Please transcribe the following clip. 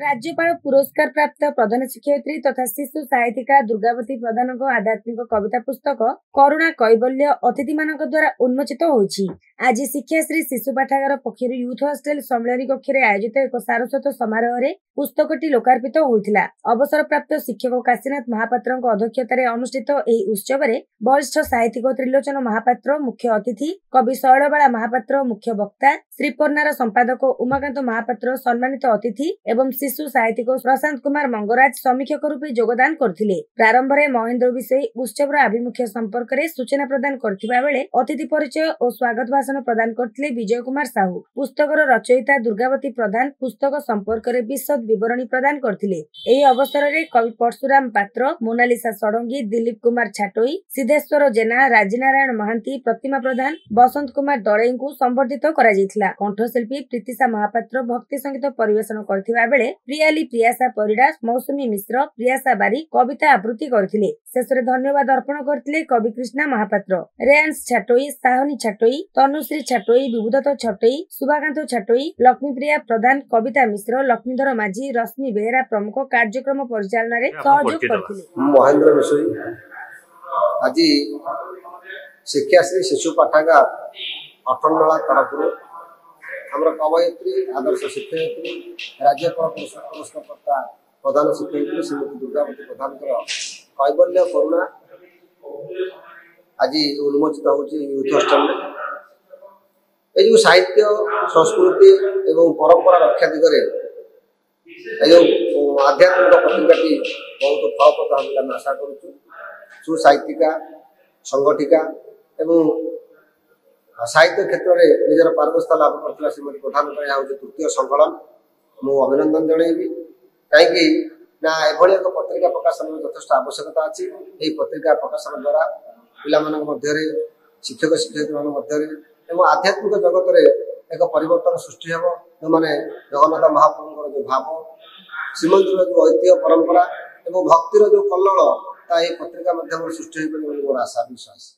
राज्यपाल पुरस्कार प्राप्त प्रधान शिक्षयित्री तथा शिशु साहित्यिका दुर्गावती प्रधान आध्यात्मिक कविता पुस्तक करुणा कैबल्य अतिथि मान द्वारा उन्मोचित होईछि। आज शिक्षाश्री शिशु पाठागार पक्षर यूथ हॉस्टेल सम्मेलन कक्ष में आयोजित एक सारस्वत समारोह में पुस्तकटी लोकार्पित होता। अवसर प्राप्त शिक्षक काशीनाथ महापात्र अध्यक्षतार अनुष्ठित यह उत्सव में वरिष्ठ साहित्यिक त्रिलोचन महापात्र मुख्य अतिथि, कवि शैलबाला महापात्र मुख्य वक्ता, श्रीपर्णार संपादक उमाकांत महापात्र सम्मानित अतिथि एवं शिशु साहित्यिक प्रशांत कुमार मंगराज समीक्षक रूपे योगदान करथिले। प्रारंभ में महेंद्र विषय उत्सव आभिमुख्य संपर्क में सूचना प्रदान करथिबा बेले अतिथि परिचय और स्वागत भाषण प्रदान करथिले विजय कुमार साहू। पुस्तकर रचयिता दुर्गावती प्रधान पुस्तक संपर्क में विशद विवरणी प्रदान करथिले। एही अवसर में कवि परशुराम पात्र, मोनालिसा षडंगी, दिलीप कुमार छाटोई, सिद्धेश्वर जेना, राजीनारायण महांती, प्रतिमा प्रधान, बसंत कुमार दलई को संबर्धित करा जायतिला। कंठशिल्पी प्रीतिशा महापात्र भक्ति संगीत परिवेशन करथिबा बेले प्रियाली प्रियासा परिडा, मौसुमी मिश्र, प्रियासा बारी कविता आवृत्ति करथिले। शेषरे धन्यवाद अर्पण करथिले कवि कृष्णा महापात्र, रेयांश छाटोई, साहनी छाटोई, तनुश्री छाटोई, विभुदत्त छाटोई, शुभाकांत छाटोई, लक्ष्मीप्रिया प्रधान, कविता मिश्र, लक्ष्मीधर माझी, रश्मि बेहेरा प्रमुख कार्यक्रम परिचालन में सहयोग करथिले। महेंद्र विषय आज शिक्षाश्री शिशु पाठागार अठनला तरफ हमर कवयित्री आदर्श शिक्षयित्री राज्यपाल पुरस्कार प्रधान शिक्षयित्री श्रीमती दुर्गावती प्रधान कैबल्य करुणा आज उन्मोचित होची यूथ हॉस्टेल में। ये जो साहित्य संस्कृति एवं परंपरा रक्षा दिगरे आध्यात्मिक पत्रिकाटी बहुत फलप्रद होगा आशा करूँ। सुसाहित्यिका संगठिका एवं साहित्य क्षेत्र में निजर पारदर्शिता लाभ करथिला श्रीमती प्रधान तृतीय संकलन मु अभिनंदन जनइबी। कहीं ना एभली एक पत्रिका प्रकाशन में यथेष्ट आवश्यकता अच्छी। यही पत्रिका प्रकाशन द्वारा पिला शिक्षक शिक्षयित्री एवं आध्यात्मिक जगत में एक परिवर्तन सृष्टि हेब। जो मैंने जगन्नाथ महाप्रभु जो भाव श्रीमंदिर जो ऐतिह्य परंपरा एवं भक्तिर जो कल्लड़ ता पत्रिका माध्यम सृष्टि हो मोर आशा विश्वास।